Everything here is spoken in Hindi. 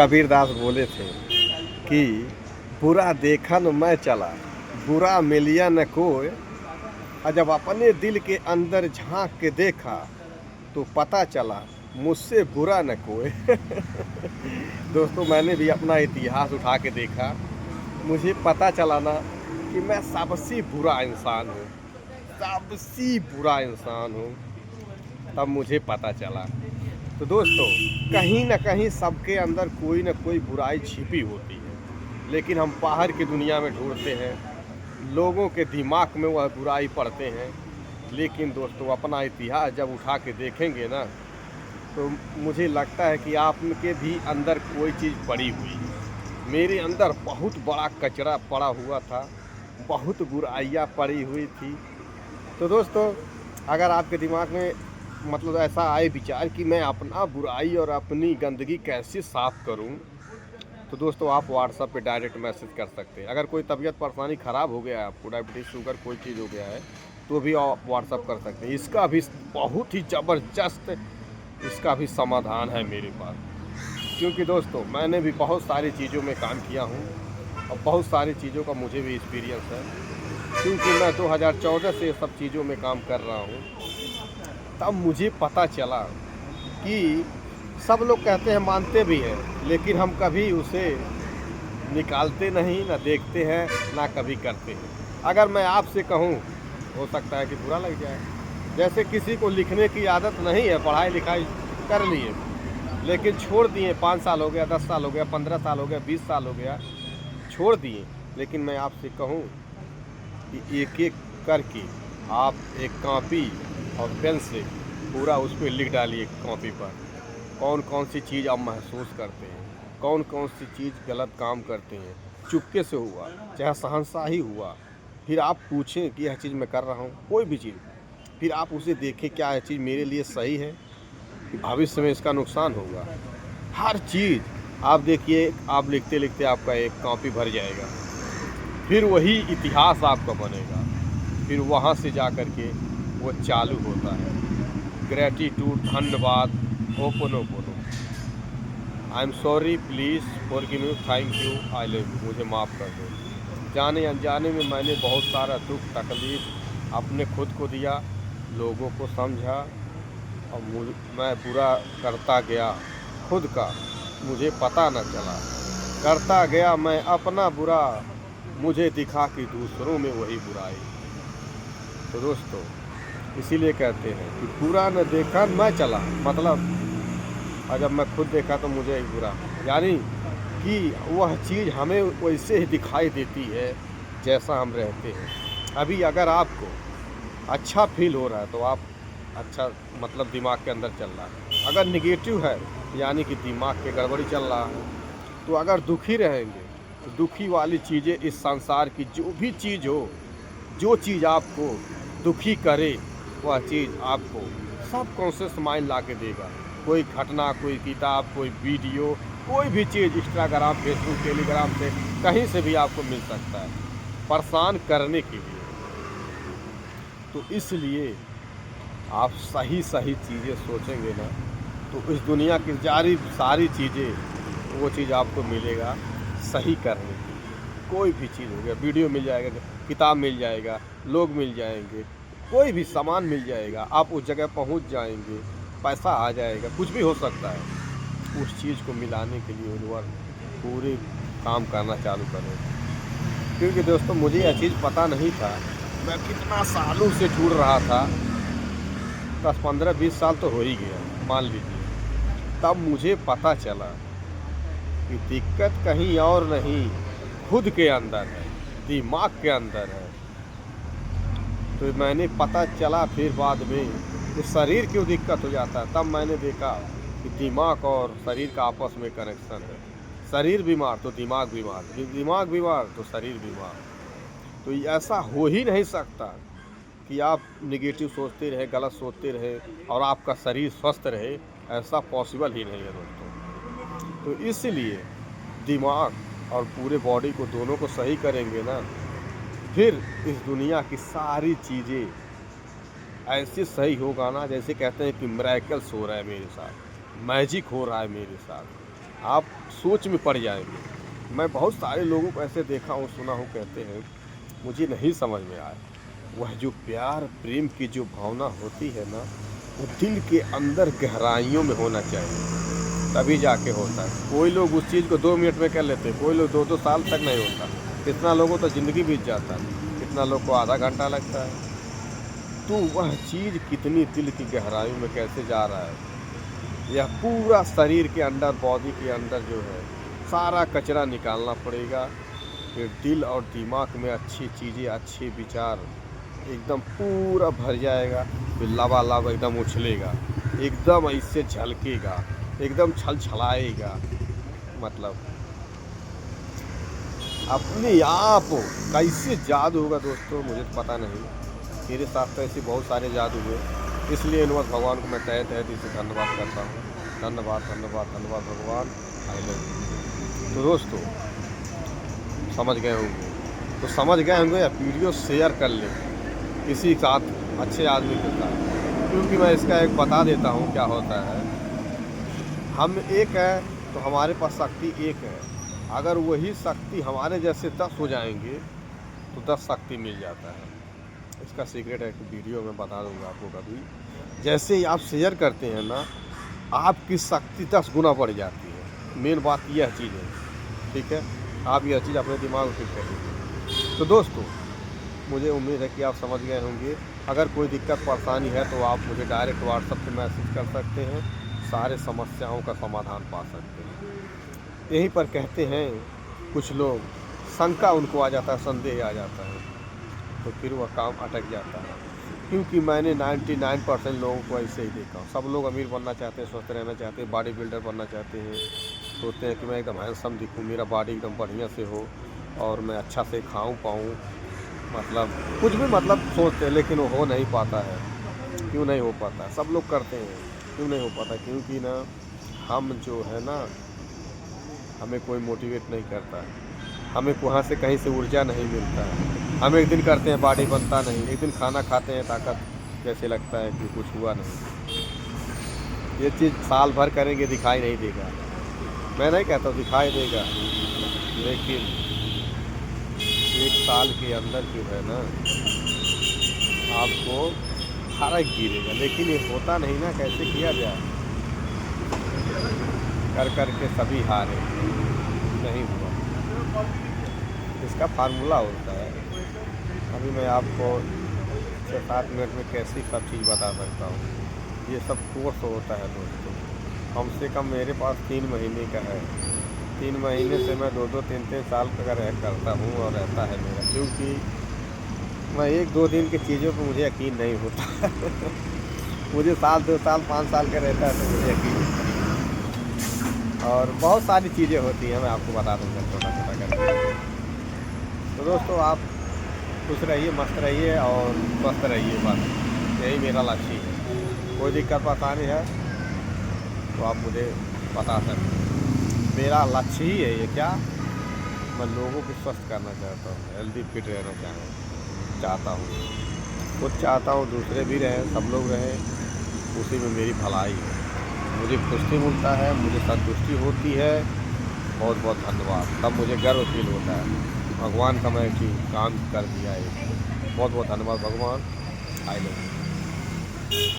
कबीरदास बोले थे कि बुरा देखन मैं चला, बुरा मिलिया न कोई, और जब अपने दिल के अंदर झांक के देखा तो पता चला मुझसे बुरा न कोई। दोस्तों, मैंने भी अपना इतिहास उठा के देखा, मुझे पता चला ना कि मैं सबसे बुरा इंसान हूँ, सबसे बुरा इंसान हूँ। तब मुझे पता चला। तो दोस्तों, कहीं ना कहीं सबके अंदर कोई ना कोई बुराई छिपी होती है, लेकिन हम बाहर की दुनिया में ढूंढते हैं, लोगों के दिमाग में वह बुराई पढ़ते हैं। लेकिन दोस्तों, अपना इतिहास जब उठा के देखेंगे ना, तो मुझे लगता है कि आपके भी अंदर कोई चीज़ पड़ी हुई है। मेरे अंदर बहुत बड़ा कचरा पड़ा हुआ था, बहुत बुराइयाँ पड़ी हुई थी। तो दोस्तों, अगर आपके दिमाग में मतलब ऐसा आए विचार कि मैं अपना बुराई और अपनी गंदगी कैसे साफ़ करूं, तो दोस्तों आप व्हाट्सएप पे डायरेक्ट मैसेज कर सकते हैं। अगर कोई तबीयत परेशानी ख़राब हो गया है, आपको डायबिटीज़, शुगर, कोई चीज़ हो गया है, तो भी आप व्हाट्सएप कर सकते हैं। इसका भी बहुत ही ज़बरदस्त इसका भी समाधान है मेरे पास। क्योंकि दोस्तों, मैंने भी बहुत सारी चीज़ों में काम किया हूँ और बहुत सारी चीज़ों का मुझे भी एक्सपीरियंस है। क्योंकि मैं 2014 से सब चीज़ों में काम कर रहा हूँ, तब मुझे पता चला कि सब लोग कहते हैं, मानते भी हैं, लेकिन हम कभी उसे निकालते नहीं, ना देखते हैं, ना कभी करते हैं। अगर मैं आपसे कहूँ, हो सकता है कि बुरा लग जाए। जैसे किसी को लिखने की आदत नहीं है, पढ़ाई लिखाई कर लिए, लेकिन छोड़ दिए, 5 साल हो गया, 10 साल हो गया, 15 साल हो गया, 20 साल हो गया, छोड़ दिए। लेकिन मैं आपसे कहूँ कि एक एक करके आप एक कॉपी और पेन से पूरा उस पर लिख डालिए, कॉपी पर कौन कौन सी चीज़ आप महसूस करते हैं, कौन कौन सी चीज़ गलत काम करते हैं, चुपके से हुआ चाहे शहंशाही हुआ, फिर आप पूछें कि यह चीज़ मैं कर रहा हूँ, कोई भी चीज़, फिर आप उसे देखें क्या यह चीज़ मेरे लिए सही है कि भविष्य में इसका नुकसान होगा। हर चीज़ आप देखिए, आप लिखते लिखते आपका एक कॉपी भर जाएगा, फिर वही इतिहास आपका बनेगा, फिर वहाँ से जा कर के वो चालू होता है। ग्रेटिट्यूड, धन्यवाद, ho'oponopono, I am sorry, please forgive me, thank you, I love you, मुझे माफ़ कर दो। जाने अनजाने में मैंने बहुत सारा दुख तकलीफ़ अपने खुद को दिया, लोगों को समझा, और मैं बुरा करता गया खुद का, मुझे पता न चला। करता गया मैं अपना बुरा, मुझे दिखा कि दूसरों में वही बुराई। तो दोस्तों, इसीलिए कहते हैं कि बुरा न देखा मैं चला, मतलब और जब मैं खुद देखा तो मुझे ही बुरा, यानी कि वह चीज़ हमें वैसे ही दिखाई देती है जैसा हम रहते हैं। अभी अगर आपको अच्छा फील हो रहा है तो आप अच्छा, मतलब दिमाग के अंदर चल रहा है। अगर निगेटिव है, यानी कि दिमाग के गड़बड़ी चल रहा है। तो अगर दुखी रहेंगे तो दुखी वाली चीज़ें, इस संसार की जो भी चीज़ हो, जो चीज़ आपको दुखी करे, वह चीज़ आपको सबकॉन्शियस माइंड ला के देगा। कोई घटना, कोई किताब, कोई वीडियो, कोई भी चीज़ इंस्टाग्राम, फेसबुक, टेलीग्राम से कहीं से भी आपको मिल सकता है परेशान करने के लिए। तो इसलिए आप सही सही चीज़ें सोचेंगे ना, तो इस दुनिया की सारी चीज़ें, वो चीज़ आपको मिलेगा सही करने की। कोई भी चीज़ हो गया, वीडियो मिल जाएगा, किताब मिल जाएगा, लोग मिल जाएंगे, कोई भी सामान मिल जाएगा, आप उस जगह पहुंच जाएंगे, पैसा आ जाएगा, कुछ भी हो सकता है। उस चीज़ को मिलाने के लिए यूनिवर्स पूरे काम करना चालू करें। क्योंकि दोस्तों, मुझे यह चीज़ पता नहीं था, मैं कितना सालों से ढूंढ रहा था, 10, 15, 20 साल तो हो ही गया मान लीजिए। तब मुझे पता चला कि दिक्कत कहीं और नहीं, खुद के अंदर है, दिमाग के अंदर है। तो मैंने पता चला फिर बाद में कि शरीर क्यों दिक्कत हो जाता है। तब मैंने देखा कि दिमाग और शरीर का आपस में कनेक्शन है। शरीर बीमार तो दिमाग बीमार, दिमाग बीमार तो शरीर बीमार। तो ऐसा हो ही नहीं सकता कि आप निगेटिव सोचते रहे, गलत सोचते रहे और आपका शरीर स्वस्थ रहे, ऐसा पॉसिबल ही नहीं है दोस्तों। तो इसलिए दिमाग और पूरे बॉडी को, दोनों को सही करेंगे ना, फिर इस दुनिया की सारी चीज़ें ऐसे सही होगा ना, जैसे कहते हैं कि मिरेकल्स हो रहा है मेरे साथ, मैजिक हो रहा है मेरे साथ। आप सोच में पड़ जाएंगे। मैं बहुत सारे लोगों को ऐसे देखा हूँ, सुना हूँ, कहते हैं मुझे नहीं समझ में आया। वह जो प्यार प्रेम की जो भावना होती है ना, वो दिल के अंदर गहराइयों में होना चाहिए, तभी जाके होता है। कोई लोग उस चीज़ को 2 मिनट में कर लेते हैं, कोई लोग 2-2 साल तक नहीं होता। कितना लोगों तो ज़िंदगी बीत जाता है, कितना लोग को आधा घंटा लगता है। तो वह चीज़ कितनी दिल की गहराइयों में कैसे जा रहा है, यह पूरा शरीर के अंदर, बॉडी के अंदर जो है सारा कचरा निकालना पड़ेगा। फिर दिल और दिमाग में अच्छी चीज़ें, अच्छे विचार एकदम पूरा भर जाएगा। फिर लबालब एकदम उछलेगा, एकदम ऐसे झलकेगा, एकदम छलछलाएगा। मतलब अपने आप कैसे जादू होगा दोस्तों, मुझे तो पता नहीं। मेरे साथ तो ऐसे बहुत सारे जादू हुए, इसलिए यूनिवर्स भगवान को मैं तहे तहे दिल से धन्यवाद करता हूँ। धन्यवाद धन्यवाद धन्यवाद भगवान, आई लव यू। तो दोस्तों समझ गए होंगे, तो समझ गए होंगे या वीडियो शेयर कर लें किसी साथ, अच्छे आदमी के साथ। क्योंकि मैं इसका एक बता देता हूँ क्या होता है। हम एक है तो हमारे पास शक्ति एक है, अगर वही शक्ति हमारे जैसे 10 हो जाएंगे तो 10 शक्ति मिल जाता है। इसका सीक्रेट है कि वीडियो में बता दूंगा आपको कभी। जैसे ही आप शेयर करते हैं ना, आपकी शक्ति 10 गुना बढ़ जाती है। मेन बात यह चीज़ है, ठीक है। आप यह चीज़ अपने दिमाग में फिट करिए। तो दोस्तों मुझे उम्मीद है कि आप समझ गए होंगे। अगर कोई दिक्कत परेशानी है तो आप मुझे डायरेक्ट व्हाट्सएप पे मैसेज कर सकते हैं, सारे समस्याओं का समाधान पा सकते हैं। यहीं पर कहते हैं कुछ लोग, शंका उनको आ जाता है, संदेह आ जाता है, तो फिर वह काम अटक जाता है। क्योंकि मैंने 99% लोगों को ऐसे ही देखा। सब लोग अमीर बनना चाहते हैं, स्वस्थ रहना चाहते हैं, बॉडी बिल्डर बनना चाहते हैं, सोचते हैं कि मैं एकदम हैंडसम दिखूँ, मेरा बॉडी एकदम बढ़िया से हो और मैं अच्छा से खाऊं पाऊँ, मतलब कुछ भी मतलब सोचते हैं, लेकिन वो हो नहीं पाता है। क्यों नहीं हो पाता? सब लोग करते हैं, क्यों नहीं हो पाता? क्योंकि ना हम जो है ना, हमें कोई मोटिवेट नहीं करता है, हमें वहाँ से कहीं से ऊर्जा नहीं मिलता है। हम एक दिन करते हैं बॉडी बनता नहीं, एक दिन खाना खाते हैं ताकत जैसे लगता है कि कुछ हुआ नहीं। ये चीज़ साल भर करेंगे दिखाई नहीं देगा, मैं नहीं कहता दिखाई देगा, लेकिन 1 साल के अंदर जो है ना आपको फर्क गिरेगा। लेकिन ये होता नहीं ना, कैसे किया जाए? कर के सभी हारे, नहीं हुआ। इसका फार्मूला होता है। अभी मैं आपको 6-7 मिनट में कैसी सब चीज़ बता सकता हूँ। ये सब कोर्स होता है दोस्तों, कम से कम मेरे पास 3 महीने का है। 3 महीने से मैं 2-2, 3-3 साल का रह करता हूँ और रहता है मेरा। क्योंकि मैं 1-2 दिन की चीज़ों पर मुझे यकीन नहीं होता मुझे साल 2 साल 5 साल का रहता है तो मुझे यकीन होता है। और बहुत सारी चीज़ें होती हैं, मैं आपको बता दूँगा छोटा छोटा करके। तो दोस्तों आप खुश रहिए, मस्त रहिए और स्वस्थ रहिए, बस यही मेरा लक्ष्य है। कोई दिक्कत परेशानी है तो आप मुझे बता सकते हैं। मेरा लक्ष्य ही है ये, क्या मैं लोगों को स्वस्थ करना चाहता हूँ, हेल्दी फिट रहना चाहता हूँ। खुद चाहता हूँ दूसरे भी रहें, सब लोग रहें, उसी में मेरी भलाई है। मुझे खुशी मिलता है, मुझे संतुष्टि होती है। बहुत बहुत धन्यवाद। तब मुझे गर्व फील होता है भगवान का मैं काम कर दिया है। बहुत बहुत धन्यवाद भगवान, आई लव यू।